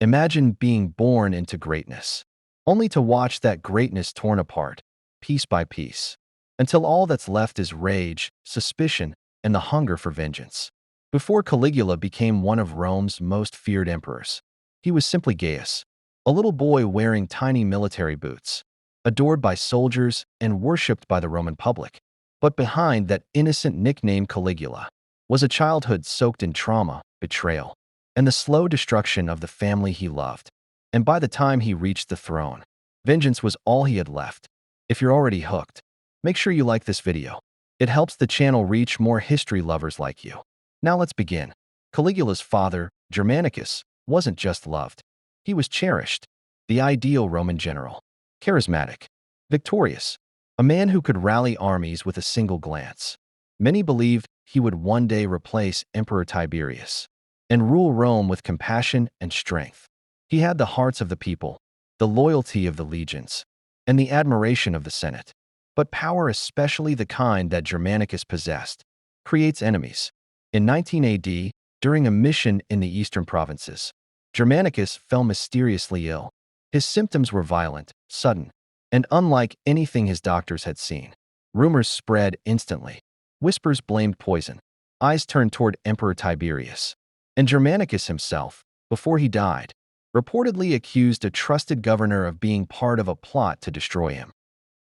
Imagine being born into greatness, only to watch that greatness torn apart, piece by piece, until all that's left is rage, suspicion, and the hunger for vengeance. Before Caligula became one of Rome's most feared emperors, he was simply Gaius, a little boy wearing tiny military boots, adored by soldiers and worshipped by the Roman public. But behind that innocent nickname Caligula was a childhood soaked in trauma, betrayal, and the slow destruction of the family he loved. And by the time he reached the throne, vengeance was all he had left. If you're already hooked, make sure you like this video. It helps the channel reach more history lovers like you. Now let's begin. Caligula's father, Germanicus, wasn't just loved. He was cherished, the ideal Roman general. Charismatic, victorious, a man who could rally armies with a single glance. Many believed he would one day replace Emperor Tiberius and rule Rome with compassion and strength. He had the hearts of the people, the loyalty of the legions, and the admiration of the Senate. But power, especially the kind that Germanicus possessed, creates enemies. In 19 AD, during a mission in the eastern provinces, Germanicus fell mysteriously ill. His symptoms were violent, sudden, and unlike anything his doctors had seen. Rumors spread instantly. Whispers blamed poison. Eyes turned toward Emperor Tiberius. And Germanicus himself, before he died, reportedly accused a trusted governor of being part of a plot to destroy him.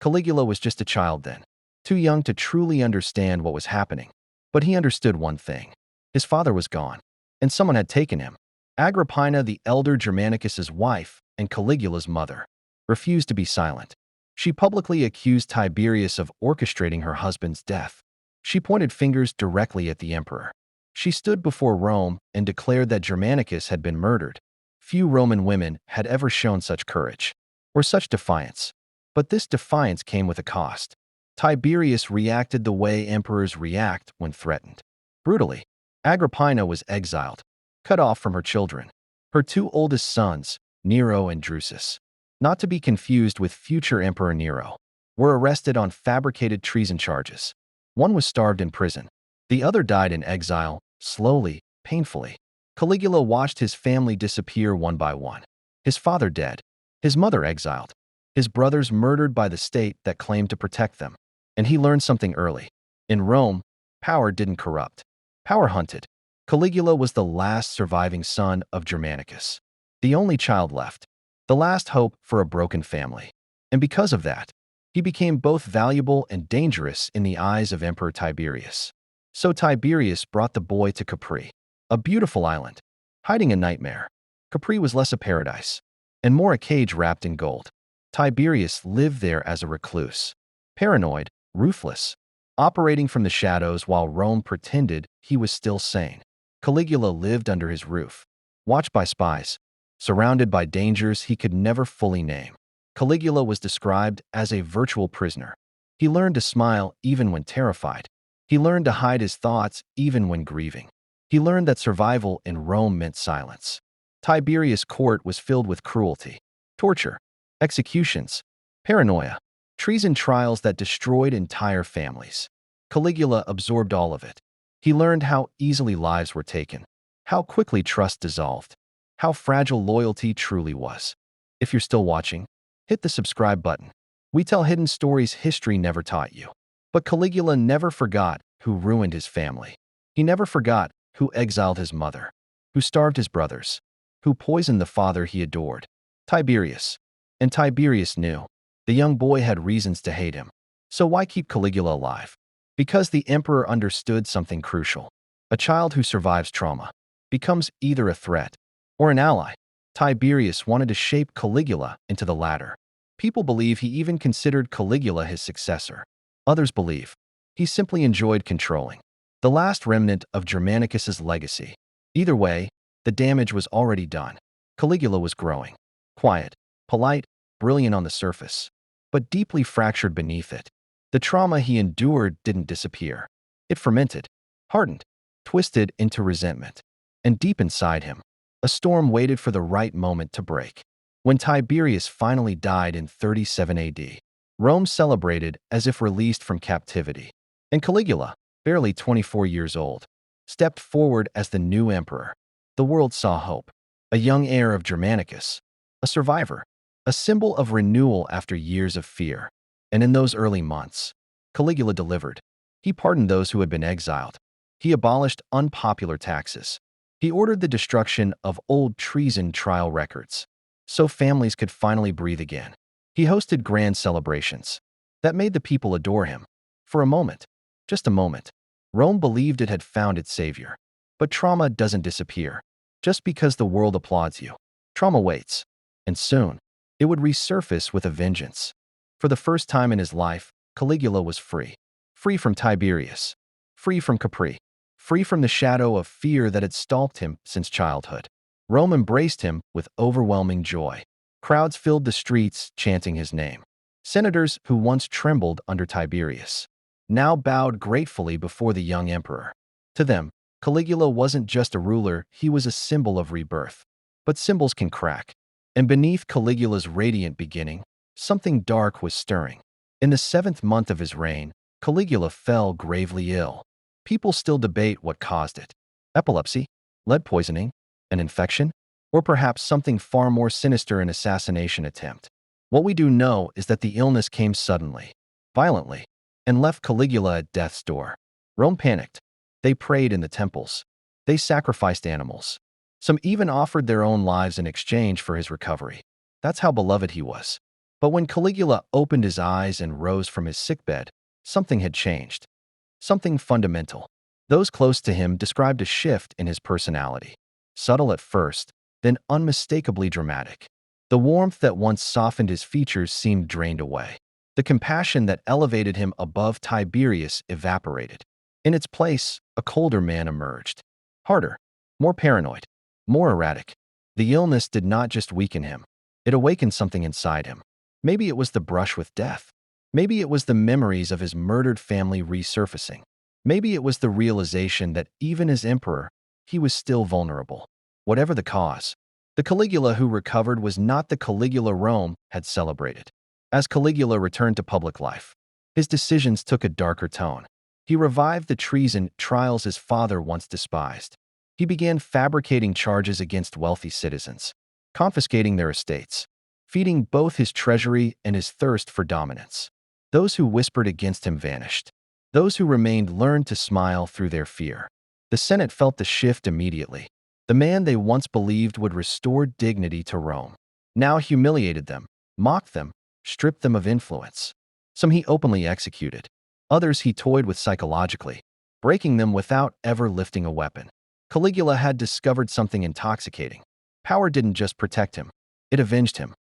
Caligula was just a child then, too young to truly understand what was happening. But he understood one thing. His father was gone, and someone had taken him. Agrippina, the elder Germanicus's wife and Caligula's mother, refused to be silent. She publicly accused Tiberius of orchestrating her husband's death. She pointed fingers directly at the emperor. She stood before Rome and declared that Germanicus had been murdered. Few Roman women had ever shown such courage or such defiance. But this defiance came with a cost. Tiberius reacted the way emperors react when threatened. Brutally. Agrippina was exiled, cut off from her children. Her two oldest sons, Nero and Drusus, not to be confused with future Emperor Nero, were arrested on fabricated treason charges. One was starved in prison. The other died in exile, slowly, painfully. Caligula watched his family disappear one by one. His father dead, his mother exiled, his brothers murdered by the state that claimed to protect them. And he learned something early. In Rome, power didn't corrupt. Power hunted. Caligula was the last surviving son of Germanicus, the only child left, the last hope for a broken family. And because of that, he became both valuable and dangerous in the eyes of Emperor Tiberius. So Tiberius brought the boy to Capri, a beautiful island, hiding a nightmare. Capri was less a paradise, and more a cage wrapped in gold. Tiberius lived there as a recluse, paranoid, ruthless, operating from the shadows while Rome pretended he was still sane. Caligula lived under his roof, watched by spies, surrounded by dangers he could never fully name. Caligula was described as a virtual prisoner. He learned to smile even when terrified. He learned to hide his thoughts even when grieving. He learned that survival in Rome meant silence. Tiberius' court was filled with cruelty, torture, executions, paranoia, treason trials that destroyed entire families. Caligula absorbed all of it. He learned how easily lives were taken, how quickly trust dissolved, how fragile loyalty truly was. If you're still watching, hit the subscribe button. We tell hidden stories history never taught you. But Caligula never forgot who ruined his family. He never forgot who exiled his mother, who starved his brothers, who poisoned the father he adored, Tiberius. And Tiberius knew. The young boy had reasons to hate him. So why keep Caligula alive? Because the emperor understood something crucial. A child who survives trauma becomes either a threat or an ally. Tiberius wanted to shape Caligula into the latter. People believe he even considered Caligula his successor. Others believe he simply enjoyed controlling, the last remnant of Germanicus's legacy. Either way, the damage was already done. Caligula was growing, quiet, polite, brilliant on the surface, but deeply fractured beneath it. The trauma he endured didn't disappear. It fermented, hardened, twisted into resentment. And deep inside him, a storm waited for the right moment to break. When Tiberius finally died in 37 AD, Rome celebrated as if released from captivity. And Caligula, barely 24 years old, stepped forward as the new emperor. The world saw hope. a young heir of Germanicus, a survivor, a symbol of renewal after years of fear. And in those early months, Caligula delivered. He pardoned those who had been exiled. He abolished unpopular taxes. He ordered the destruction of old treason trial records, so families could finally breathe again. He hosted grand celebrations that made the people adore him. For a moment, just a moment, Rome believed it had found its savior. But trauma doesn't disappear just because the world applauds you. Trauma waits, and soon, it would resurface with a vengeance. For the first time in his life, Caligula was free. Free from Tiberius. Free from Capri. Free from the shadow of fear that had stalked him since childhood. Rome embraced him with overwhelming joy. Crowds filled the streets chanting his name. Senators who once trembled under Tiberius now bowed gratefully before the young emperor. To them, Caligula wasn't just a ruler, he was a symbol of rebirth. But symbols can crack. And beneath Caligula's radiant beginning, something dark was stirring. In the 7th month of his reign, Caligula fell gravely ill. People still debate what caused it. Epilepsy? Lead poisoning? An infection? Or perhaps something far more sinister, an assassination attempt. What we do know is that the illness came suddenly, violently, and left Caligula at death's door. Rome panicked. They prayed in the temples. They sacrificed animals. Some even offered their own lives in exchange for his recovery. That's how beloved he was. But when Caligula opened his eyes and rose from his sickbed, something had changed. Something fundamental. Those close to him described a shift in his personality. Subtle at first, then unmistakably dramatic. The warmth that once softened his features seemed drained away. The compassion that elevated him above Tiberius evaporated. In its place, a colder man emerged. Harder, more paranoid, more erratic. The illness did not just weaken him. It awakened something inside him. Maybe it was the brush with death. Maybe it was the memories of his murdered family resurfacing. Maybe it was the realization that even as emperor, he was still vulnerable. Whatever the cause, the Caligula who recovered was not the Caligula Rome had celebrated. As Caligula returned to public life, his decisions took a darker tone. He revived the treason trials his father once despised. He began fabricating charges against wealthy citizens, confiscating their estates, feeding both his treasury and his thirst for dominance. Those who whispered against him vanished. Those who remained learned to smile through their fear. The Senate felt the shift immediately. The man they once believed would restore dignity to Rome now humiliated them, mocked them, stripped them of influence. Some he openly executed. Others he toyed with psychologically, breaking them without ever lifting a weapon. Caligula had discovered something intoxicating. Power didn't just protect him, it avenged him.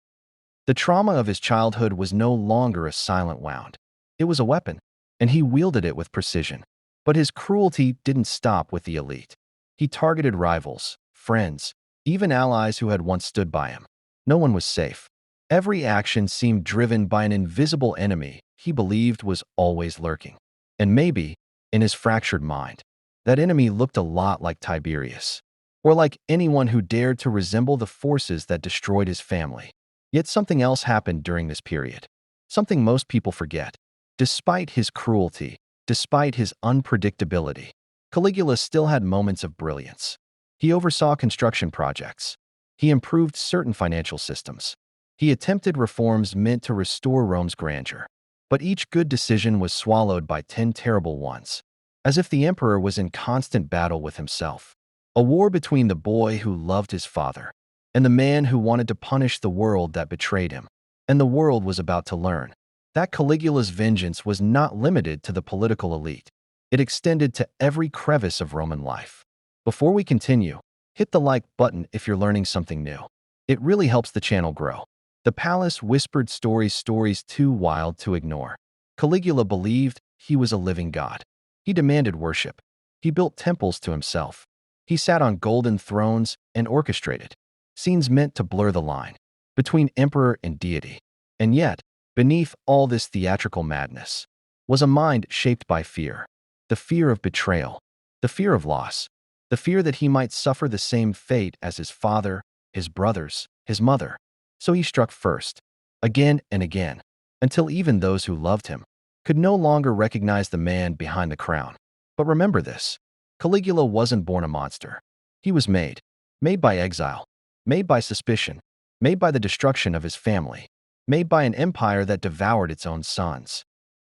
The trauma of his childhood was no longer a silent wound. It was a weapon, and he wielded it with precision. But his cruelty didn't stop with the elite. He targeted rivals, friends, even allies who had once stood by him. No one was safe. Every action seemed driven by an invisible enemy he believed was always lurking. And maybe, in his fractured mind, that enemy looked a lot like Tiberius, or like anyone who dared to resemble the forces that destroyed his family. Yet something else happened during this period. Something most people forget. Despite his cruelty, despite his unpredictability, Caligula still had moments of brilliance. He oversaw construction projects. He improved certain financial systems. He attempted reforms meant to restore Rome's grandeur. But each good decision was swallowed by 10 terrible ones, as if the emperor was in constant battle with himself. A war between the boy who loved his father and the man who wanted to punish the world that betrayed him. And the world was about to learn that Caligula's vengeance was not limited to the political elite. It extended to every crevice of Roman life. Before we continue, hit the like button if you're learning something new. It really helps the channel grow. The palace whispered stories too wild to ignore. Caligula believed he was a living god. He demanded worship. He built temples to himself. He sat on golden thrones and orchestrated scenes meant to blur the line between emperor and deity. And yet, beneath all this theatrical madness, was a mind shaped by fear. The fear of betrayal, the fear of loss, the fear that he might suffer the same fate as his father, his brothers, his mother. So he struck first, again and again, until even those who loved him could no longer recognize the man behind the crown. But remember this, Caligula wasn't born a monster. He was made by exile, made by suspicion, made by the destruction of his family, made by an empire that devoured its own sons.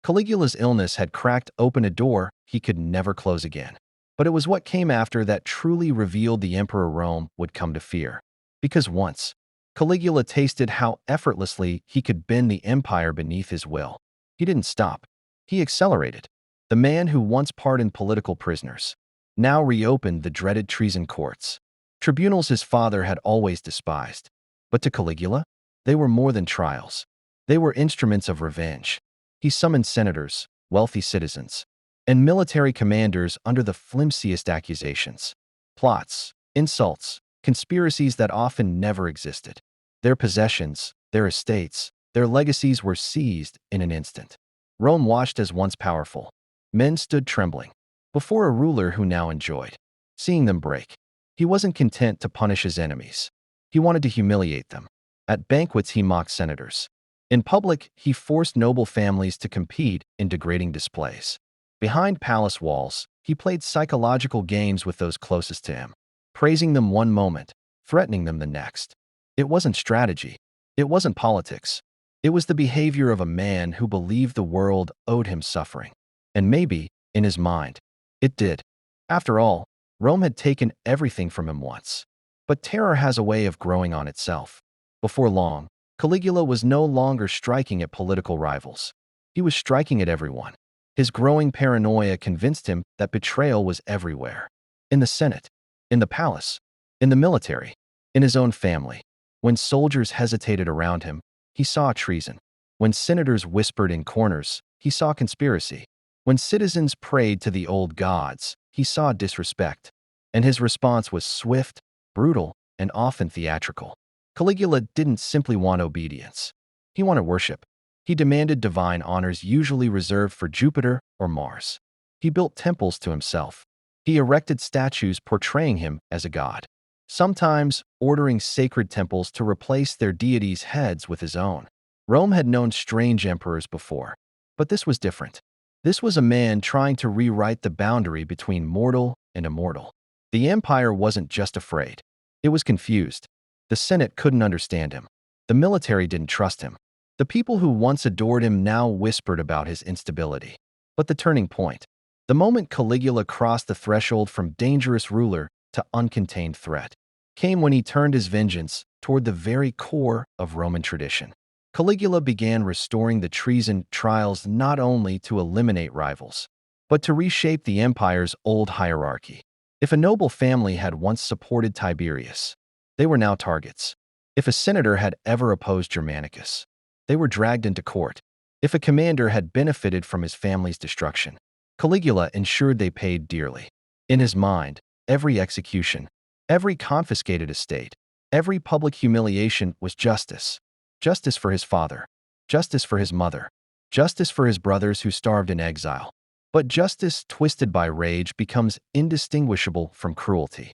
Caligula's illness had cracked open a door he could never close again. But it was what came after that truly revealed the emperor Rome would come to fear. Because once Caligula tasted how effortlessly he could bend the empire beneath his will, he didn't stop. He accelerated. The man who once pardoned political prisoners now reopened the dreaded treason courts, tribunals his father had always despised. But to Caligula, they were more than trials. They were instruments of revenge. He summoned senators, wealthy citizens, and military commanders under the flimsiest accusations. Plots, insults, conspiracies that often never existed. Their possessions, their estates, their legacies were seized in an instant. Rome watched as once powerful. Men stood trembling before a ruler who now enjoyed seeing them break. He wasn't content to punish his enemies. He wanted to humiliate them. At banquets, he mocked senators. In public, he forced noble families to compete in degrading displays. Behind palace walls, he played psychological games with those closest to him, praising them one moment, threatening them the next. It wasn't strategy. It wasn't politics. It was the behavior of a man who believed the world owed him suffering. And maybe, in his mind, it did. After all, Rome had taken everything from him once. But terror has a way of growing on itself. Before long, Caligula was no longer striking at political rivals. He was striking at everyone. His growing paranoia convinced him that betrayal was everywhere. In the Senate, in the palace, in the military, in his own family. When soldiers hesitated around him, he saw treason. When senators whispered in corners, he saw conspiracy. When citizens prayed to the old gods, he saw disrespect. And his response was swift, brutal, and often theatrical. Caligula didn't simply want obedience. He wanted worship. He demanded divine honors usually reserved for Jupiter or Mars. He built temples to himself. He erected statues portraying him as a god, sometimes ordering sacred temples to replace their deities' heads with his own. Rome had known strange emperors before, but this was different. This was a man trying to rewrite the boundary between mortal and immortal. The empire wasn't just afraid. It was confused. The Senate couldn't understand him. The military didn't trust him. The people who once adored him now whispered about his instability. But the turning point, the moment Caligula crossed the threshold from dangerous ruler to uncontained threat, came when he turned his vengeance toward the very core of Roman tradition. Caligula began restoring the treason trials not only to eliminate rivals, but to reshape the empire's old hierarchy. If a noble family had once supported Tiberius, they were now targets. If a senator had ever opposed Germanicus, they were dragged into court. If a commander had benefited from his family's destruction, Caligula ensured they paid dearly. In his mind, every execution, every confiscated estate, every public humiliation was justice. Justice for his father, justice for his mother, justice for his brothers who starved in exile. But justice twisted by rage becomes indistinguishable from cruelty.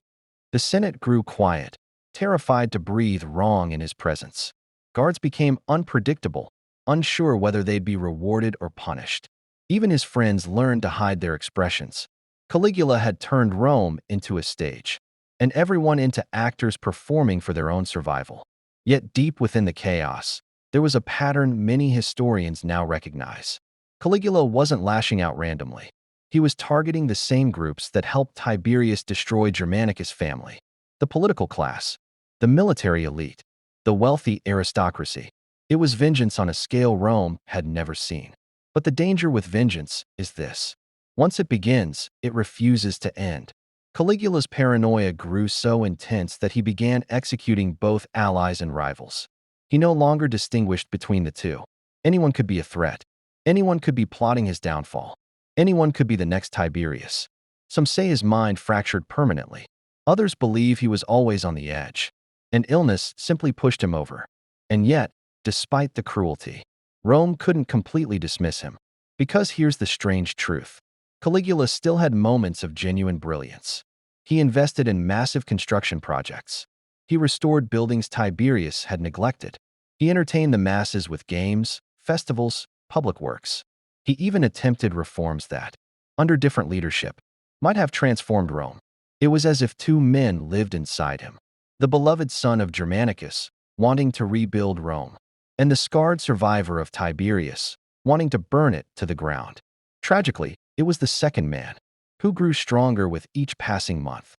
The Senate grew quiet, terrified to breathe wrong in his presence. Guards became unpredictable, unsure whether they'd be rewarded or punished. Even his friends learned to hide their expressions. Caligula had turned Rome into a stage, and everyone into actors performing for their own survival. Yet deep within the chaos, there was a pattern many historians now recognize. Caligula wasn't lashing out randomly. He was targeting the same groups that helped Tiberius destroy Germanicus' family: the political class, the military elite, the wealthy aristocracy. It was vengeance on a scale Rome had never seen. But the danger with vengeance is this: once it begins, it refuses to end. Caligula's paranoia grew so intense that he began executing both allies and rivals. He no longer distinguished between the two. Anyone could be a threat. Anyone could be plotting his downfall. Anyone could be the next Tiberius. Some say his mind fractured permanently. Others believe he was always on the edge. An illness simply pushed him over. And yet, despite the cruelty, Rome couldn't completely dismiss him. Because here's the strange truth: Caligula still had moments of genuine brilliance. He invested in massive construction projects. He restored buildings Tiberius had neglected. He entertained the masses with games, festivals, public works. He even attempted reforms that, under different leadership, might have transformed Rome. It was as if two men lived inside him. the beloved son of Germanicus, wanting to rebuild Rome, and the scarred survivor of Tiberius, wanting to burn it to the ground. Tragically, it was the second man, who grew stronger with each passing month.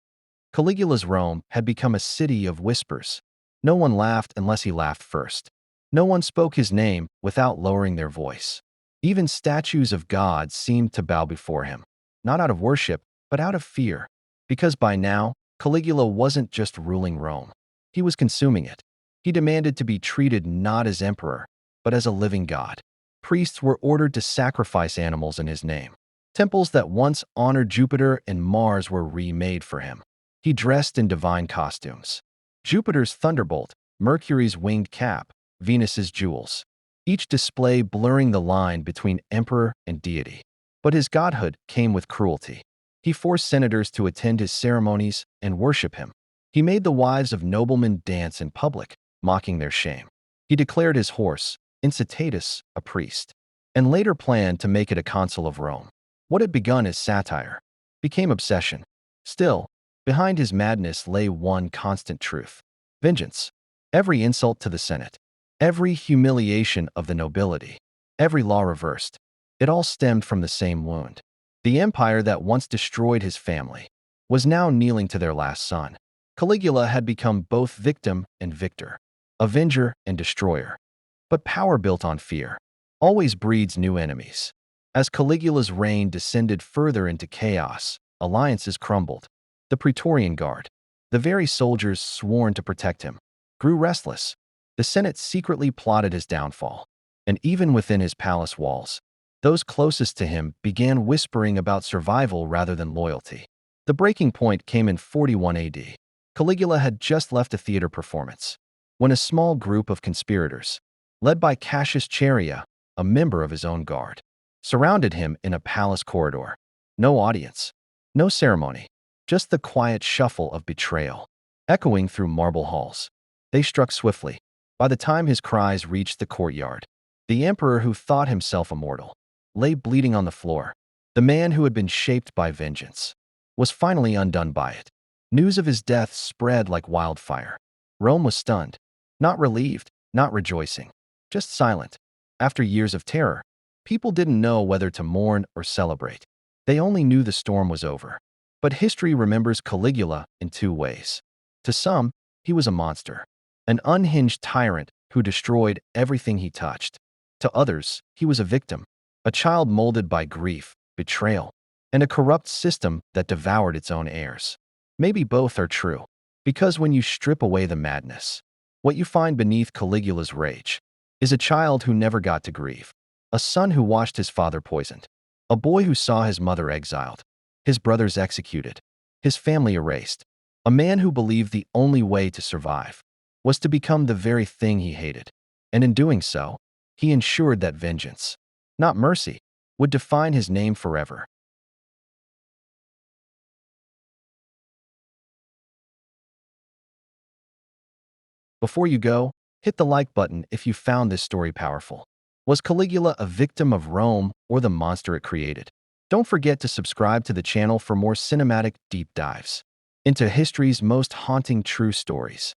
Caligula's Rome had become a city of whispers. No one laughed unless he laughed first. No one spoke his name without lowering their voice. Even statues of gods seemed to bow before him, not out of worship, but out of fear. Because by now, Caligula wasn't just ruling Rome. He was consuming it. He demanded to be treated not as emperor, but as a living god. Priests were ordered to sacrifice animals in his name. Temples that once honored Jupiter and Mars were remade for him. He dressed in divine costumes. Jupiter's thunderbolt, Mercury's winged cap, Venus's jewels, each display blurring the line between emperor and deity. But his godhood came with cruelty. He forced senators to attend his ceremonies and worship him. He made the wives of noblemen dance in public, mocking their shame. He declared his horse, Incitatus, a priest, and later planned to make it a consul of Rome. What had begun as satire became obsession. Still, behind his madness lay one constant truth: vengeance. Every insult to the Senate, every humiliation of the nobility, every law reversed, it all stemmed from the same wound. The empire that once destroyed his family was now kneeling to their last son. Caligula had become both victim and victor, avenger and destroyer. But power built on fear always breeds new enemies. As Caligula's reign descended further into chaos, alliances crumbled. The Praetorian Guard, the very soldiers sworn to protect him, grew restless. The Senate secretly plotted his downfall. And even within his palace walls, those closest to him began whispering about survival rather than loyalty. The breaking point came in 41 AD. Caligula had just left a theater performance when a small group of conspirators, led by Cassius Chaerea, a member of his own guard, surrounded him in a palace corridor. No audience, no ceremony, just the quiet shuffle of betrayal, echoing through marble halls. They struck swiftly. By the time his cries reached the courtyard, the emperor, who thought himself immortal, lay bleeding on the floor. The man who had been shaped by vengeance was finally undone by it. News of his death spread like wildfire. Rome was stunned, not relieved, not rejoicing, just silent. After years of terror, people didn't know whether to mourn or celebrate. They only knew the storm was over. But history remembers Caligula in two ways. To some, he was a monster, an unhinged tyrant who destroyed everything he touched. To others, he was a victim, a child molded by grief, betrayal, and a corrupt system that devoured its own heirs. Maybe both are true, because when you strip away the madness, what you find beneath Caligula's rage is a child who never got to grieve, a son who watched his father poisoned, a boy who saw his mother exiled, his brothers executed, his family erased, a man who believed the only way to survive was to become the very thing he hated. And in doing so, he ensured that vengeance, not mercy, would define his name forever. Before you go, hit the like button if you found this story powerful. Was Caligula a victim of Rome or the monster it created? Don't forget to subscribe to the channel for more cinematic deep dives into history's most haunting true stories.